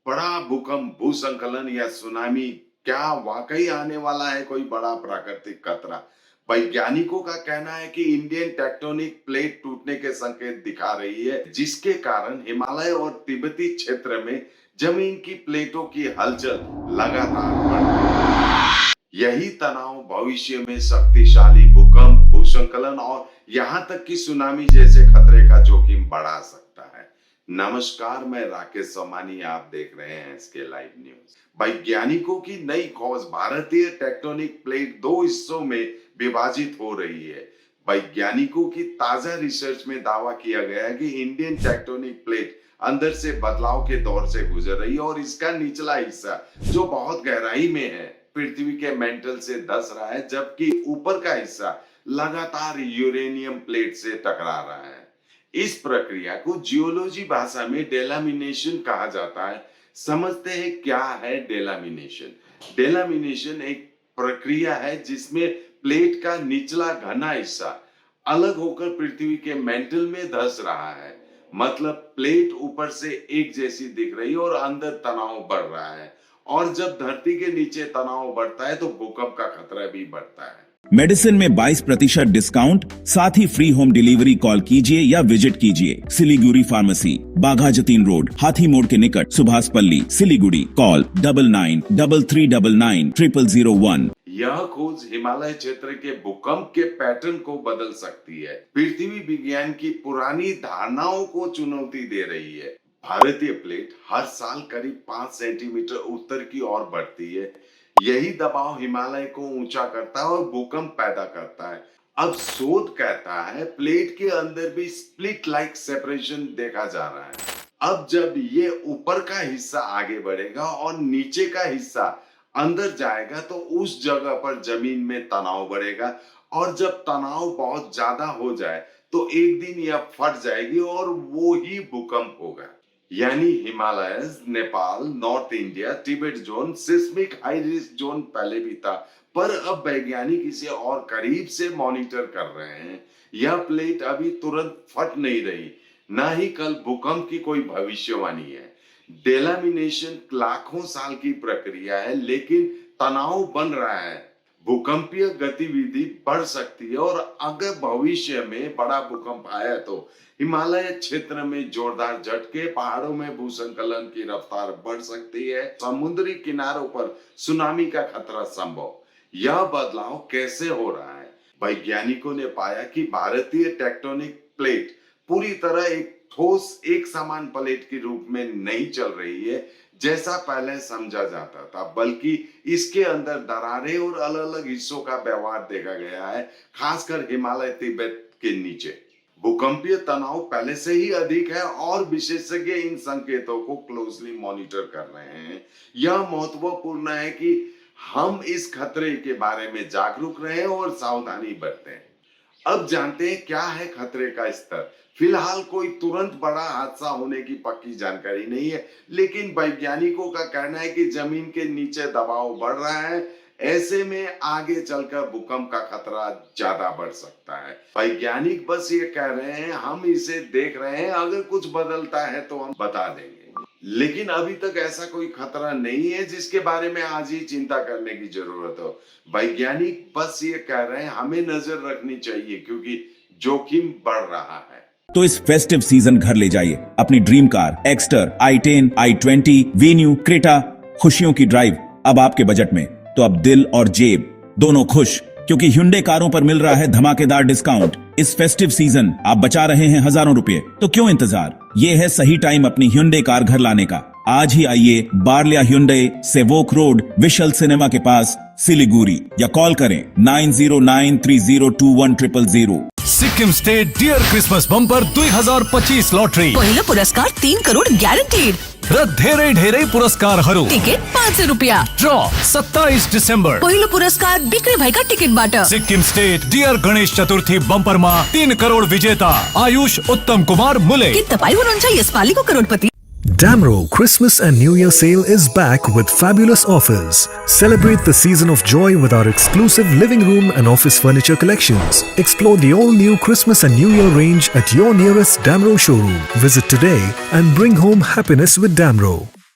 बड़ा भूकंप, भूस्खलन या सुनामी क्या वाकई आने वाला है कोई बड़ा प्राकृतिक खतरा? वैज्ञानिकों का कहना है कि इंडियन टेक्टोनिक प्लेट टूटने के संकेत दिखा रही है, जिसके कारण हिमालय और तिब्बती क्षेत्र में जमीन की प्लेटों की हलचल लगातार बढ़ रही है। यही तनाव भविष्य में शक्तिशाली भूकंप, भूस्खलन और यहां तक कि सुनामी जैसे खतरे का जोखिम बढ़ा सकता है। नमस्कार, मैं राकेश सोमानी, आप देख रहे हैं इसके लाइव न्यूज। वैज्ञानिकों की नई खोज, भारतीय टेक्टोनिक प्लेट दो हिस्सों में विभाजित हो रही है। वैज्ञानिकों की ताजा रिसर्च में दावा किया गया है कि इंडियन टेक्टोनिक प्लेट अंदर से बदलाव के दौर से गुजर रही है और इसका निचला हिस्सा, जो बहुत गहराई में है, पृथ्वी के मेंटल से धंस रहा है, जबकि ऊपर का हिस्सा लगातार यूरेनियम प्लेट से टकरा रहा है। इस प्रक्रिया को जियोलॉजी भाषा में डेलामिनेशन कहा जाता है। समझते हैं क्या है डेलामिनेशन। डेलामिनेशन एक प्रक्रिया है जिसमें प्लेट का निचला घना हिस्सा अलग होकर पृथ्वी के मेंटल में धंस रहा है। मतलब प्लेट ऊपर से एक जैसी दिख रही है और अंदर तनाव बढ़ रहा है, और जब धरती के नीचे तनाव बढ़ता है तो भूकंप का खतरा भी बढ़ता है। मेडिसिन में 22% डिस्काउंट, साथ ही फ्री होम डिलीवरी। कॉल कीजिए या विजिट कीजिए सिलीगुड़ी फार्मेसी, बाघा जतीन रोड, हाथी मोड़ के निकट, सुभाष पल्ली, सिलीगुड़ी। कॉल 9933990001। यह खोज हिमालय क्षेत्र के भूकंप के पैटर्न को बदल सकती है। पृथ्वी विज्ञान की पुरानी धारणाओं को चुनौती दे रही है। भारतीय प्लेट हर साल करीब 5 सेंटीमीटर उत्तर की ओर बढ़ती है। यही दबाव हिमालय को ऊंचा करता है और भूकंप पैदा करता है। अब शोध कहता है प्लेट के अंदर भी स्प्लिट लाइक सेपरेशन देखा जा रहा है। अब जब ये ऊपर का हिस्सा आगे बढ़ेगा और नीचे का हिस्सा अंदर जाएगा तो उस जगह पर जमीन में तनाव बढ़ेगा, और जब तनाव बहुत ज्यादा हो जाए तो एक दिन यह फट जाएगी और वो ही भूकंप होगा। यानी Himalaya, Nepal, north India, Tibet zone seismic high risk zone पहले भी था, पर अब वैज्ञानिक इसे और करीब से मॉनिटर कर रहे हैं। यह प्लेट अभी तुरंत फट नहीं रही, ना ही कल भूकंप की कोई भविष्यवाणी है। डेलामिनेशन लाखों साल की प्रक्रिया है, लेकिन तनाव बन रहा है। भूकंपीय गतिविधि बढ़ सकती है और अगर भविष्य में बड़ा भूकंप आया तो हिमालय क्षेत्र में जोरदार झटके, पहाड़ों में भूस्खलन की रफ्तार बढ़ सकती है, समुद्री किनारों पर सुनामी का खतरा संभव। यह बदलाव कैसे हो रहा है? वैज्ञानिकों ने पाया कि भारतीय टेक्टोनिक प्लेट पूरी तरह एक ठोस, एक समान प्लेट के रूप में नहीं चल रही है जैसा पहले समझा जाता था, बल्कि इसके अंदर दरारें और अलग अलग हिस्सों का व्यवहार देखा गया है, खासकर हिमालय तिब्बत के नीचे। भूकंपीय तनाव पहले से ही अधिक है और विशेषज्ञ इन संकेतों को क्लोजली मॉनिटर कर रहे हैं। यह महत्वपूर्ण है कि हम इस खतरे के बारे में जागरूक रहें और सावधानी बरतें। अब जानते हैं क्या है खतरे का स्तर। फिलहाल कोई तुरंत बड़ा हादसा होने की पक्की जानकारी नहीं है, लेकिन वैज्ञानिकों का कहना है कि जमीन के नीचे दबाव बढ़ रहा है। ऐसे में आगे चलकर भूकंप का खतरा ज्यादा बढ़ सकता है। वैज्ञानिक बस ये कह रहे हैं, हम इसे देख रहे हैं, अगर कुछ बदलता है तो हम बता देंगे। लेकिन अभी तक ऐसा कोई खतरा नहीं है जिसके बारे में आज ही चिंता करने की जरूरत हो। वैज्ञानिक बस ये कह रहे हैं, हमें नजर रखनी चाहिए क्योंकि जोखिम बढ़ रहा है। तो इस फेस्टिव सीजन घर ले जाइए अपनी dream car Exter, i10, i20, venue, Creta. खुशियों की ड्राइव अब आपके बजट में। तो अब दिल और जेब दोनों खुश, क्योंकि Hyundai कारों पर मिल रहा है धमाकेदार डिस्काउंट। इस फेस्टिव सीजन आप बचा रहे हैं हजारों रुपए, तो क्यों इंतजार? ये है सही टाइम अपनी Hyundai कार घर लाने का। आज ही आइए Barlia Hyundai, Sevoke road, Vishal cinema के पास, सिलीगुड़ी, या कॉल करें 9093021000। Sikkim state dear christmas bumper 2025 lottery. पहिलो पुरस्कार 3 करोड ग्यारेन्टिड र धेरै धेरै पुरस्कारहरू। टिकट 500 रुपियाँ। ड्र 27 डिसेम्बर। पहिलो पुरस्कार बिक्री भएका टिकटबाट। सिक्किम स्टेट डियर गणेश चतुर्थी बम्परमा 3 करोड विजेता आयुष उत्तम कुमार मुले। के तपाईँ हुनुहुन्छ यसपालिको करोडपति? Damro Christmas and New Year sale is back with fabulous offers. Celebrate the season of joy with our exclusive living room and office furniture collections. Explore the all-new Christmas and New Year range at your nearest Damro showroom. Visit today and bring home happiness with Damro.